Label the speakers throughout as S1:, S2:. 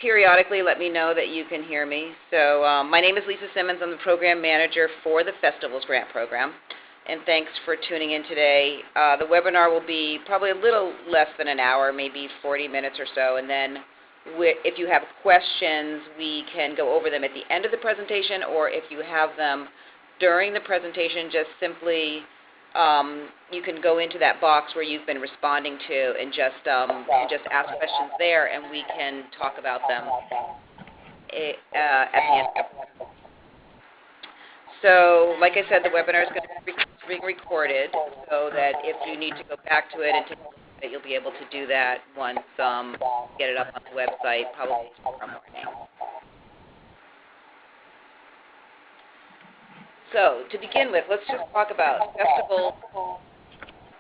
S1: periodically let me know that you can hear me. So my name is Lisa Simmons. I'm the program manager for the Festivals Grant Program. And thanks for tuning in today. The webinar will be probably a little less than an hour, maybe 40 minutes or so. And then if you have questions, we can go over them at the end of the presentation, or if you have them during the presentation, just simply you can go into that box where you've been responding to and just ask questions there, and we can talk about them at the end. So, like I said, the webinar is going to be being recorded, so that if you need to go back to it and take a look at it, you'll be able to do that once get it up on the website, probably tomorrow morning. So, to begin with, let's just talk about festivals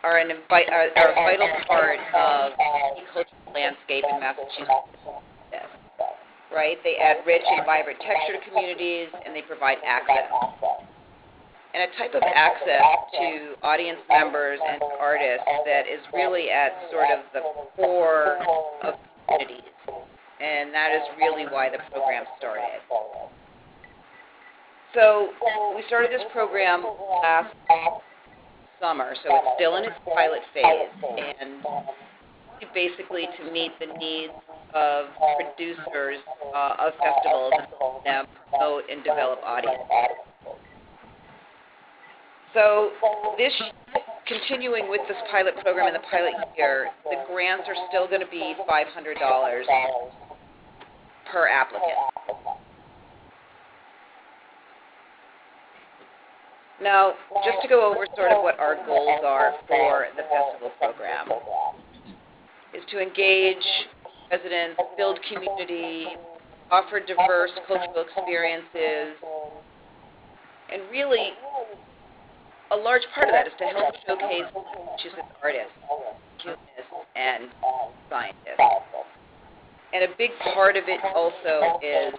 S1: are a vital part of the cultural landscape in Massachusetts. Right? They add rich and vibrant texture to communities, and they provide access. And a type of access to audience members and artists that is really at sort of the core of communities. And that is really why the program started. So we started this program last summer, so it's still in its pilot phase, and basically to meet the needs of producers of festivals and promote and develop audiences. So this, continuing with this pilot program in the pilot year, the grants are still going to be $500 per applicant. Now, just to go over sort of what our goals are for the festival program, is to engage residents, build community, offer diverse cultural experiences, and really a large part of that is to help showcase Massachusetts artists, humanists, and scientists. And a big part of it also is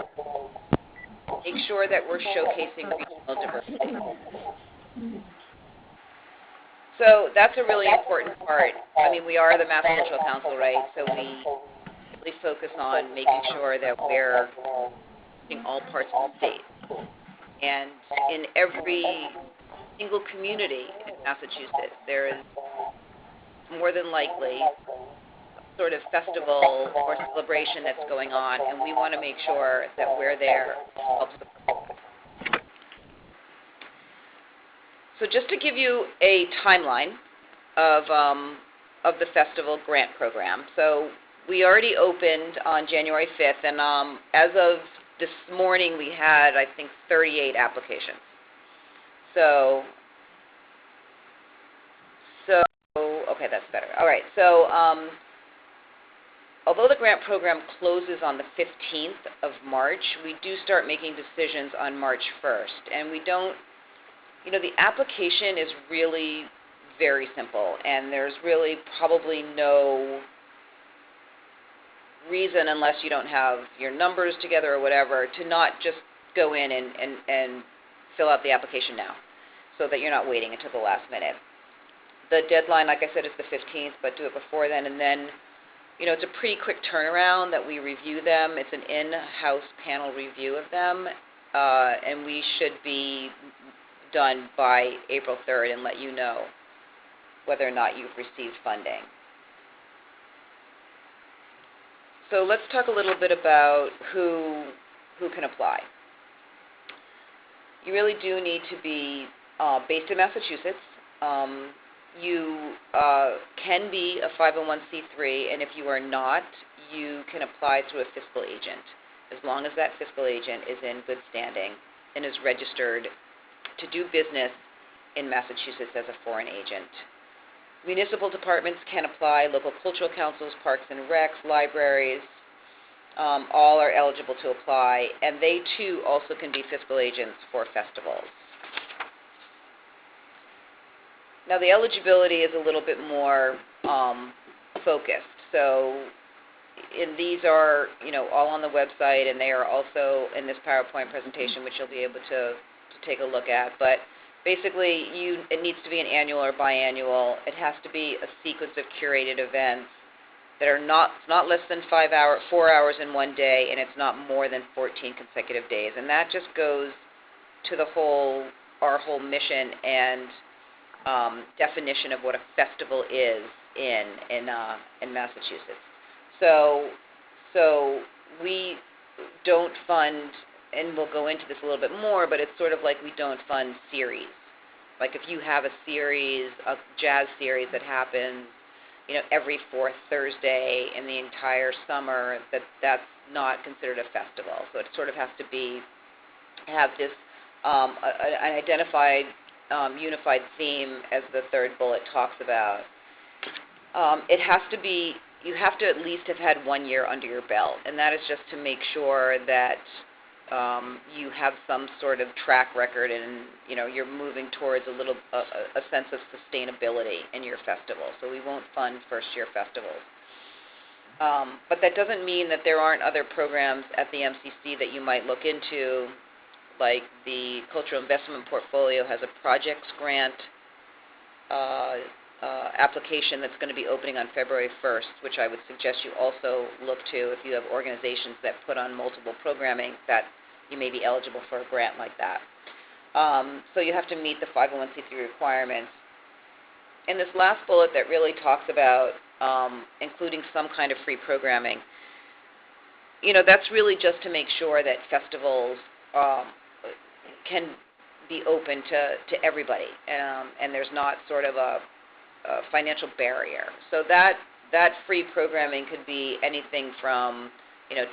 S1: make sure that we're showcasing regional diversity. So that's a really important part. I mean, we are the Mass Cultural Council, right? So we really focus on making sure that we're in all parts of the state. And in every single community in Massachusetts, there is more than likely sort of festival or celebration that's going on, and we want to make sure that we're there to help support. So just to give you a timeline of the festival grant program. So we already opened on January 5th, and as of this morning we had, I think, 38 applications. So okay, that's better. All right, so although the grant program closes on the 15th of March, we do start making decisions on March 1st. And we don't, the application is really very simple, and there's really probably no reason, unless you don't have your numbers together or whatever, to not just go in and fill out the application now, so that you're not waiting until the last minute. The deadline, like I said, is the 15th, but do it before then, and then it's a pretty quick turnaround that we review them. It's an in-house panel review of them, and we should be done by April 3rd and let you know whether or not you've received funding. So let's talk a little bit about who can apply. You really do need to be based in Massachusetts. You can be a 501c3, and if you are not, you can apply through a fiscal agent, as long as that fiscal agent is in good standing and is registered to do business in Massachusetts as a foreign agent. Municipal departments can apply, local cultural councils, parks and recs, libraries, all are eligible to apply, and they too also can be fiscal agents for festivals. Now, the eligibility is a little bit more focused. So, these are, all on the website, and they are also in this PowerPoint presentation, which you'll be able to take a look at. But basically, it needs to be an annual or biannual. It has to be a sequence of curated events. that are not less than 4 hours in one day, and it's not more than 14 consecutive days. And that just goes to our whole mission and definition of what a festival is in Massachusetts. So we don't fund, and we'll go into this a little bit more, but it's sort of like we don't fund series. Like if you have a jazz series that happens, every fourth Thursday in the entire summer, that's not considered a festival. So it sort of has to have this an identified unified theme, as the third bullet talks about. It has to be, you have to at least have had 1 year under your belt, and that is just to make sure that you have some sort of track record, and you're moving towards a sense of sustainability in your festival. So we won't fund first-year festivals. But that doesn't mean that there aren't other programs at the MCC that you might look into, like the Cultural Investment Portfolio has a projects grant application that's going to be opening on February 1st, which I would suggest you also look to if you have organizations that put on multiple programming, that you may be eligible for a grant like that. So you have to meet the 501c3 requirements. And this last bullet that really talks about including some kind of free programming, that's really just to make sure that festivals can be open to everybody, and there's not sort of a financial barrier. So that free programming could be anything from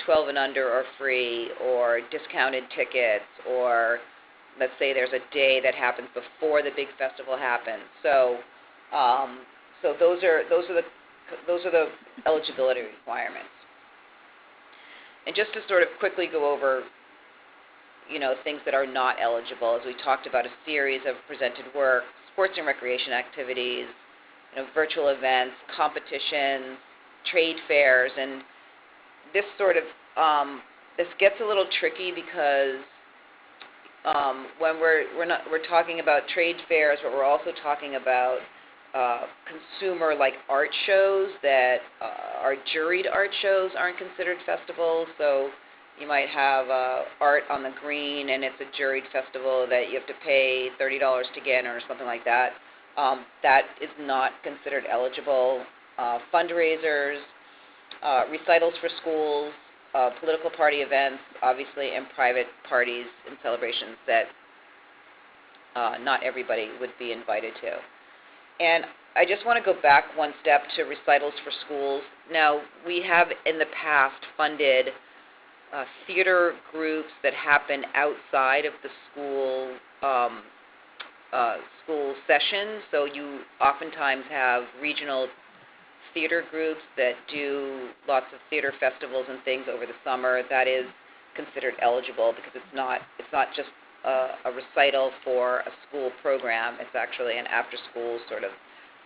S1: 12 and under or free, or discounted tickets, or let's say there's a day that happens before the big festival happens. So those are the eligibility requirements. And just to sort of quickly go over things that are not eligible, as we talked about, a series of presented work, sports and recreation activities, virtual events, competitions, trade fairs, and this sort of this gets a little tricky because when we're talking about trade fairs, but we're also talking about consumer like art shows that are juried art shows aren't considered festivals. So you might have art on the green, and it's a juried festival that you have to pay $30 to get in or something like that. That is not considered eligible. Fundraisers, recitals for schools, political party events, obviously, and private parties and celebrations that not everybody would be invited to. And I just want to go back one step to recitals for schools. Now, we have in the past funded theater groups that happen outside of the school school session. So you oftentimes have regional theater groups that do lots of theater festivals and things over the summer. That is considered eligible because it's not just a recital for a school program. It's actually an after-school sort of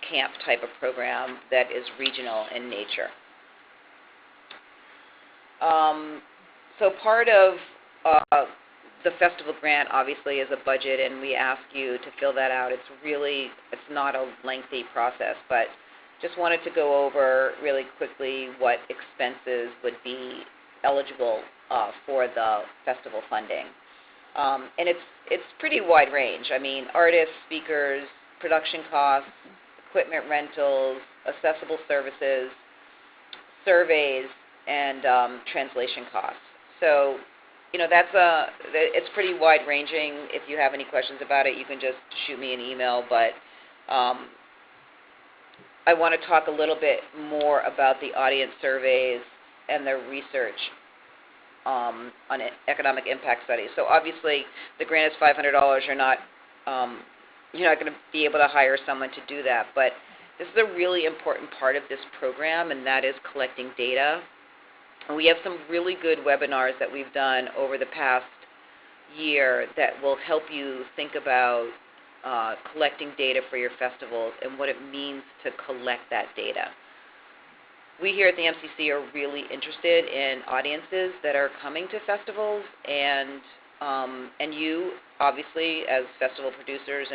S1: camp type of program that is regional in nature. So part of the festival grant, obviously, is a budget, and we ask you to fill that out. It's not a lengthy process, but just wanted to go over really quickly what expenses would be eligible for the festival funding. And it's pretty wide range. I mean, artists, speakers, production costs, equipment rentals, accessible services, surveys, and translation costs. So, it's pretty wide ranging. If you have any questions about it, you can just shoot me an email. But I want to talk a little bit more about the audience surveys and the research on economic impact studies. So obviously, the grant is $500. You're not going to be able to hire someone to do that. But this is a really important part of this program, and that is collecting data. And we have some really good webinars that we've done over the past year that will help you think about collecting data for your festivals and what it means to collect that data. We here at the MCC are really interested in audiences that are coming to festivals, and you, obviously, as festival producers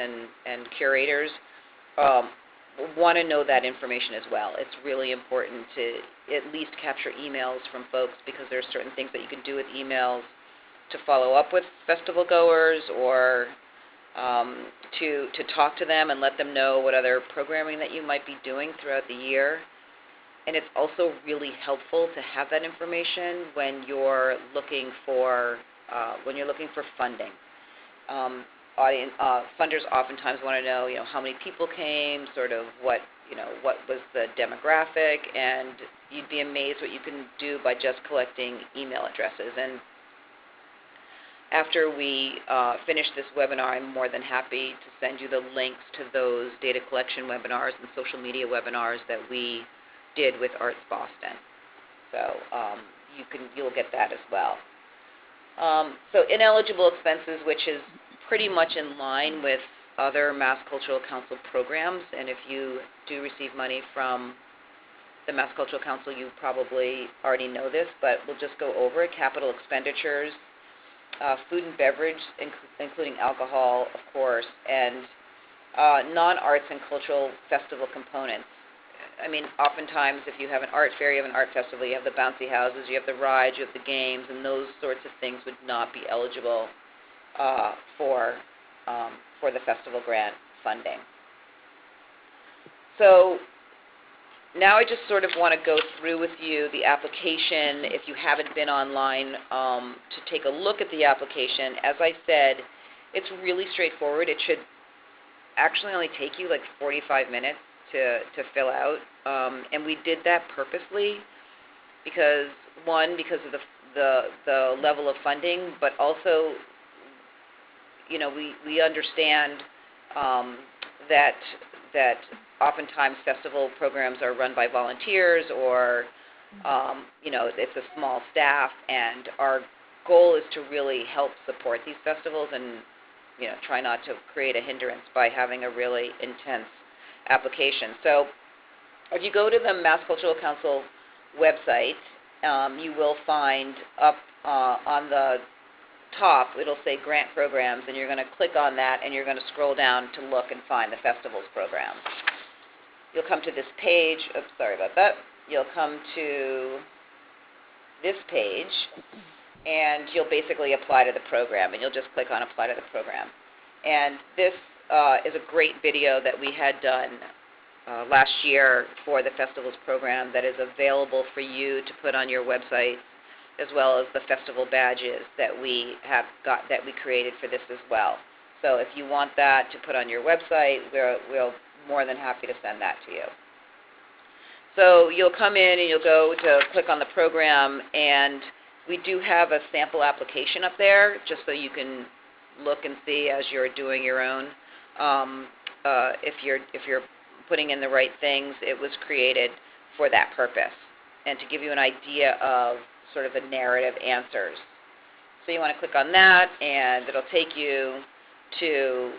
S1: and curators, want to know that information as well. It's really important to at least capture emails from folks, because there's certain things that you can do with emails to follow up with festival goers, or to talk to them and let them know what other programming that you might be doing throughout the year. And it's also really helpful to have that information when you're looking for funding. Funders oftentimes want to know, how many people came, sort of what was the demographic, and you'd be amazed what you can do by just collecting email addresses. And after we finish this webinar, I'm more than happy to send you the links to those data collection webinars and social media webinars that we did with Arts Boston. So you'll get that as well. So ineligible expenses, which is pretty much in line with other Mass Cultural Council programs, and if you do receive money from the Mass Cultural Council, you probably already know this, but we'll just go over it. Capital expenditures, food and beverage, including alcohol, of course, and non-arts and cultural festival components. I mean, oftentimes if you have an art fair, you have an art festival, you have the bouncy houses, you have the rides, you have the games, and those sorts of things would not be eligible for the festival grant funding. So now I just sort of want to go through with you the application. If you haven't been online, to take a look at the application. As I said, it's really straightforward. It should actually only take you like 45 minutes to fill out, and we did that purposely because of the level of funding, but also, we understand that oftentimes festival programs are run by volunteers, or it's a small staff, and our goal is to really help support these festivals and try not to create a hindrance by having a really intense application. So if you go to the Mass Cultural Council website, you will find up on the top, it'll say grant programs, and you're going to click on that, and you're going to scroll down to look and find the festivals program. You'll come to this page. Oops, sorry about that. You'll come to this page, and you'll basically apply to the program, and you'll just click on apply to the program. And this is a great video that we had done last year for the festivals program that is available for you to put on your website, as well as the festival badges that we created for this as well. So if you want that to put on your website, we're more than happy to send that to you. So you'll come in and you'll go to click on the program, and we do have a sample application up there just so you can look and see as you're doing your own. If you're putting in the right things, it was created for that purpose, and to give you an idea of sort of the narrative answers. So you want to click on that, and it'll take you to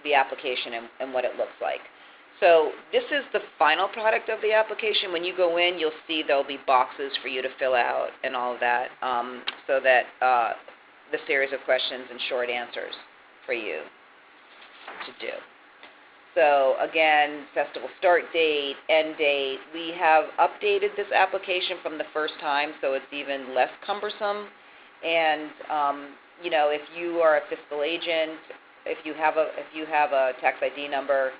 S1: the application and what it looks like. So this is the final product of the application. When you go in, you'll see there'll be boxes for you to fill out and all of that, so that the series of questions and short answers for you to do. So again, festival start date, end date. We have updated this application from the first time, so it's even less cumbersome. And if you are a fiscal agent, if you have a tax ID number,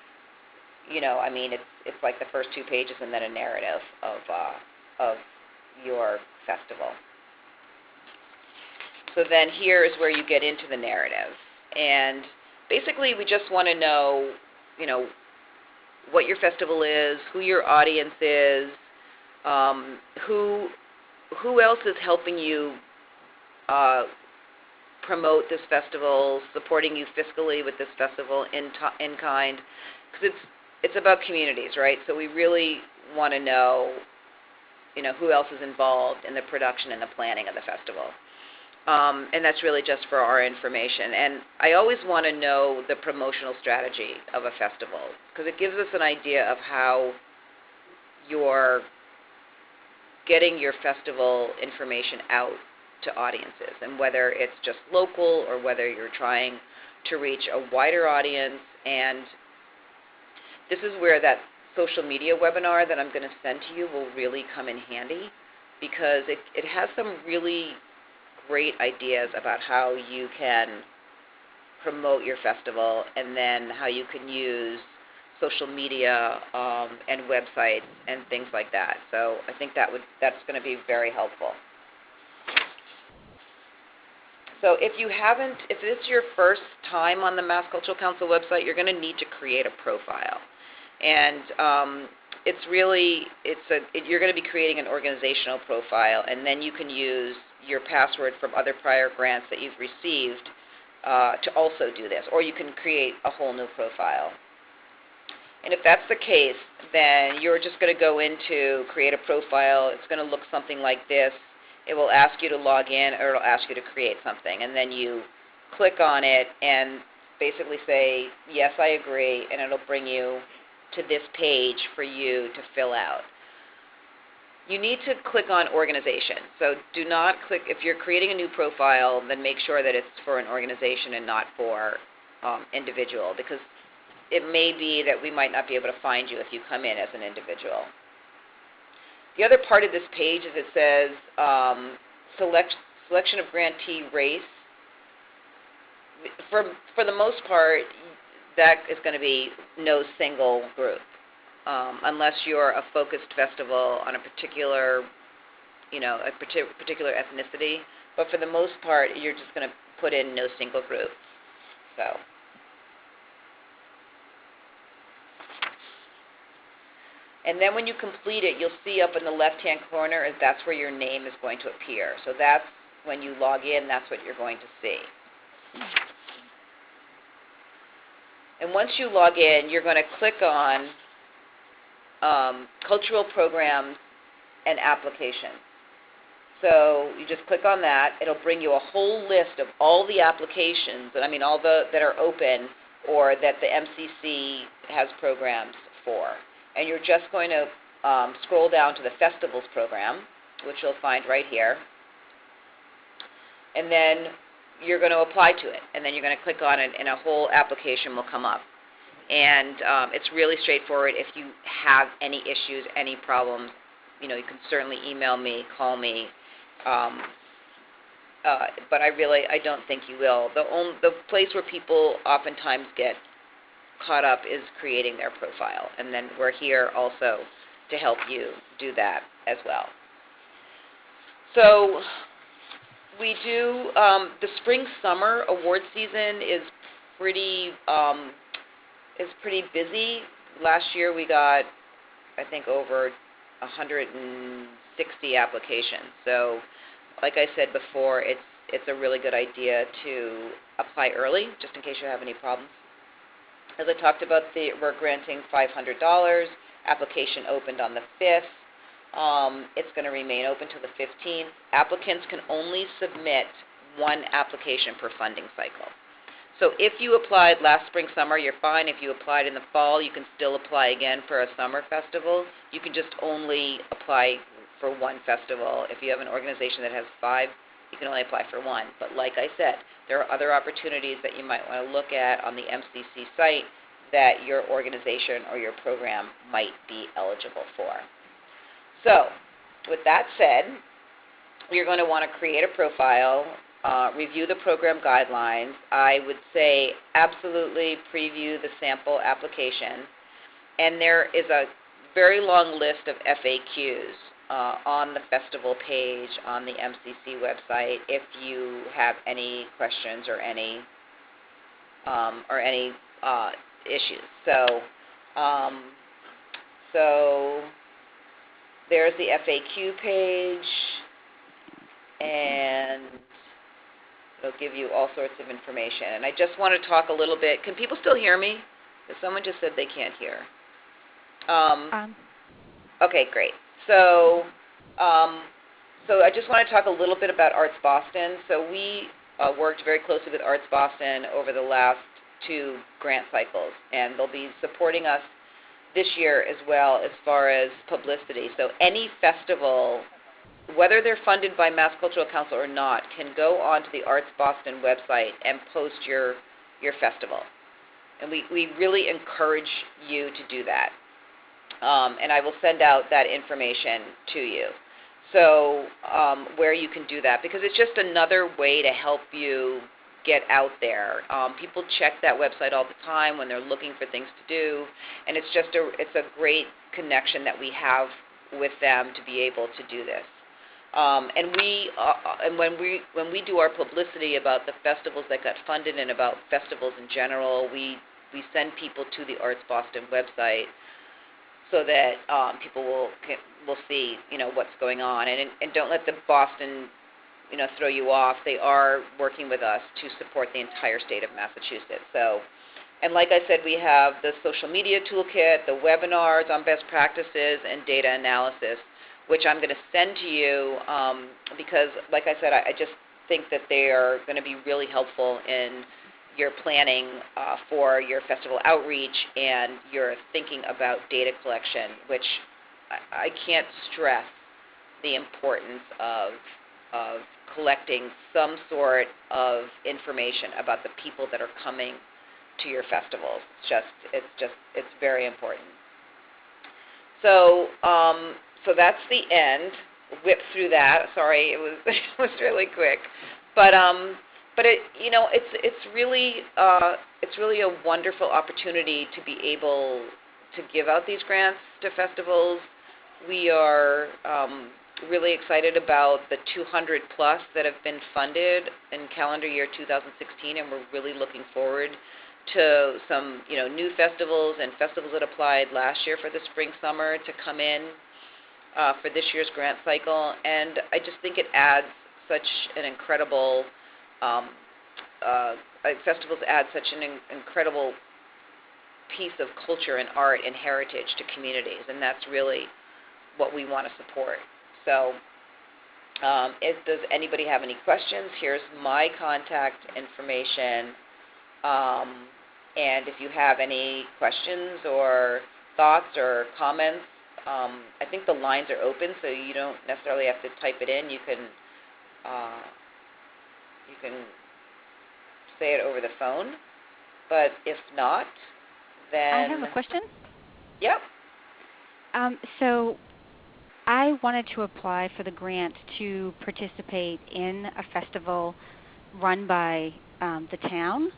S1: it's like the first 2 pages and then a narrative of your festival. So then here is where you get into the narrative, and basically we just want to know what your festival is, who your audience is, who else is helping you promote this festival, supporting you fiscally with this festival in kind, because it's about communities, right? So we really want to know, who else is involved in the production and the planning of the festival. And that's really just for our information. And I always want to know the promotional strategy of a festival, because it gives us an idea of how you're getting your festival information out to audiences, and whether it's just local or whether you're trying to reach a wider audience. And this is where that social media webinar that I'm going to send to you will really come in handy, because it has some really great ideas about how you can promote your festival, and then how you can use social media and websites and things like that. So I think that's going to be very helpful. So if it's your first time on the Mass Cultural Council website, you're going to need to create a profile. And you're going to be creating an organizational profile, and then you can use your password from other prior grants that you've received to also do this, or you can create a whole new profile. And if that's the case, then you're just going to go into create a profile. It's going to look something like this. It will ask you to log in, or it will ask you to create something, and then you click on it and basically say, yes, I agree, and it'll bring you to this page for you to fill out. You need to click on organization. So do not click, if you're creating a new profile, then make sure that it's for an organization and not for individual, because it may be that we might not be able to find you if you come in as an individual. The other part of this page is it says selection of grantee race. For the most part, that is going to be no single group, unless you're a focused festival on a particular, particular ethnicity. But for the most part, you're just going to put in no single group. So. And then when you complete it, you'll see up in the left-hand corner, that's where your name is going to appear. So that's when you log in, that's what you're going to see. And once you log in, you're going to click on cultural programs and applications. So you just click on that. It'll bring you a whole list of all the applications, all that are open or that the MCC has programs for. And you're just going to scroll down to the festivals program, which you'll find right here. And then you're going to apply to it. And then you're going to click on it, and a whole application will come up. And it's really straightforward. If you have any issues, any problems, you can certainly email me, call me. But I don't think you will. The place where people oftentimes get caught up is creating their profile, and then we're here also to help you do that as well. So we do the spring-summer award season is pretty busy. Last year we got, I think, over 160 applications. So, like I said before, it's a really good idea to apply early, just in case you have any problems. As I talked about, we're granting $500. Application opened on the 5th. It's going to remain open till the 15th. Applicants can only submit one application per funding cycle. So if you applied last spring, summer, you're fine. If you applied in the fall, you can still apply again for a summer festival. You can just only apply for one festival. If you have an organization that has 5, you can only apply for one. But like I said, there are other opportunities that you might want to look at on the MCC site that your organization or your program might be eligible for. So, with that said, you're going to want to create a profile, review the program guidelines. I would say absolutely preview the sample application. And there is a very long list of FAQs on the festival page on the MCC website if you have any questions or any issues. So there's the FAQ page, and it'll give you all sorts of information. And I just want to talk a little bit. Can people still hear me? Because someone just said they can't hear. Okay, great. So I just want to talk a little bit about Arts Boston. So we worked very closely with Arts Boston over the last 2 grant cycles, and they'll be supporting us this year as well as far as publicity. So any festival, whether they're funded by Mass Cultural Council or not, can go onto the Arts Boston website and post your festival. And we really encourage you to do that. And I will send out that information to you. So where you can do that, because it's just another way to help you get out there. People check that website all the time when they're looking for things to do, and it's a great connection that we have with them to be able to do this. And when we do our publicity about the festivals that got funded and about festivals in general, we send people to the Arts Boston website so that people will see, what's going on, and don't let the Boston, throw you off. They are working with us to support the entire state of Massachusetts. So, and like I said, we have the social media toolkit, the webinars on best practices, and data analysis, which I'm going to send to you because, like I said, I just think that they are going to be really helpful in your planning for your festival outreach and your thinking about data collection, which I can't stress the importance of collecting some sort of information about the people that are coming to your festivals. It's very important. So so that's the end. Whip through that. Sorry, it was really quick, but it's really a wonderful opportunity to be able to give out these grants to festivals. We are really excited about the 200 plus that have been funded in calendar year 2016, and we're really looking forward to some new festivals and festivals that applied last year for the spring summer to come in for this year's grant cycle. And I just think it adds such an incredible festivals add such an incredible piece of culture and art and heritage to communities, and that's really what we want to support. So does anybody have any questions? Here's my contact information, and if you have any questions or thoughts or comments, I think the lines are open, so you don't necessarily have to type it in. You can say it over the phone, but if not, then...
S2: I have a question.
S1: Yep.
S2: So I wanted to apply for the grant to participate in a festival run by the town.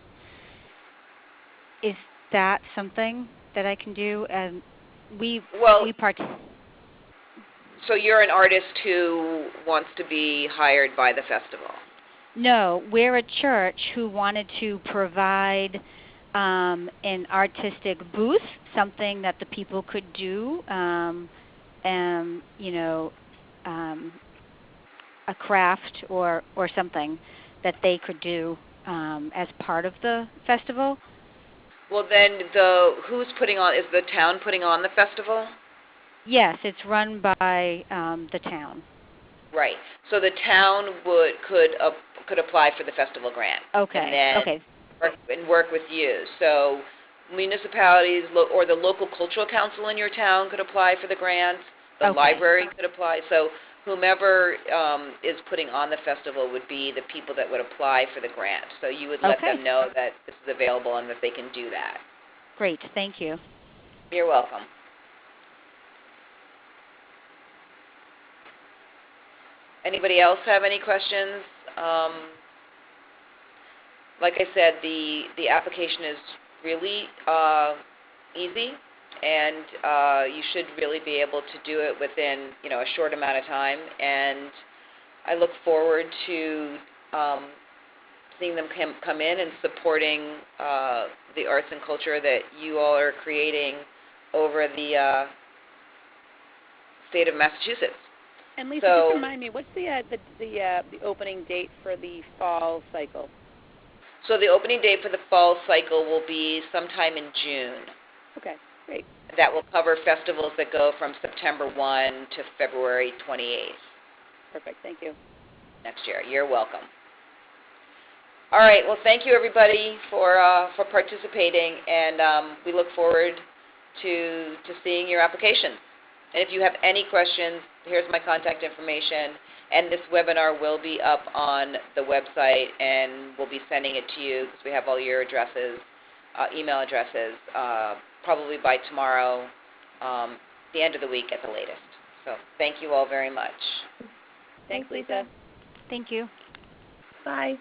S2: Is that something that I can do?
S1: So you're an artist who wants to be hired by the festival?
S2: No, we're a church who wanted to provide an artistic booth, something that the people could do, a craft or something that they could do as part of the festival.
S1: Well, then who's putting on? Is the town putting on the festival?
S2: Yes, it's run by the town.
S1: Right. So the town could apply for the festival grant.
S2: Okay.
S1: And then work with you. So municipalities or the local cultural council in your town could apply for the grant. The library could apply. So whomever is putting on the festival would be the people that would apply for the grant. So you would let them know that this is available and that they can do that.
S2: Great. Thank you.
S1: You're welcome. Anybody else have any questions? Like I said, the application is really easy, and you should really be able to do it within a short amount of time. And I look forward to seeing them come in and supporting the arts and culture that you all are creating over the state of Massachusetts.
S3: And Lisa, just remind me, what's the opening date for the fall cycle?
S1: So the opening date for the fall cycle will be sometime in June.
S3: Okay, great.
S1: That will cover festivals that go from September 1 to February 28th.
S3: Perfect, thank you.
S1: Next year. You're welcome. All right, well, thank you, everybody, for participating, and we look forward to seeing your applications. And if you have any questions, here's my contact information, and this webinar will be up on the website, and we'll be sending it to you because we have all your addresses email addresses probably by tomorrow, the end of the week at the latest. So thank you all very much.
S3: Thanks, Lisa.
S2: Thank you.
S4: Bye.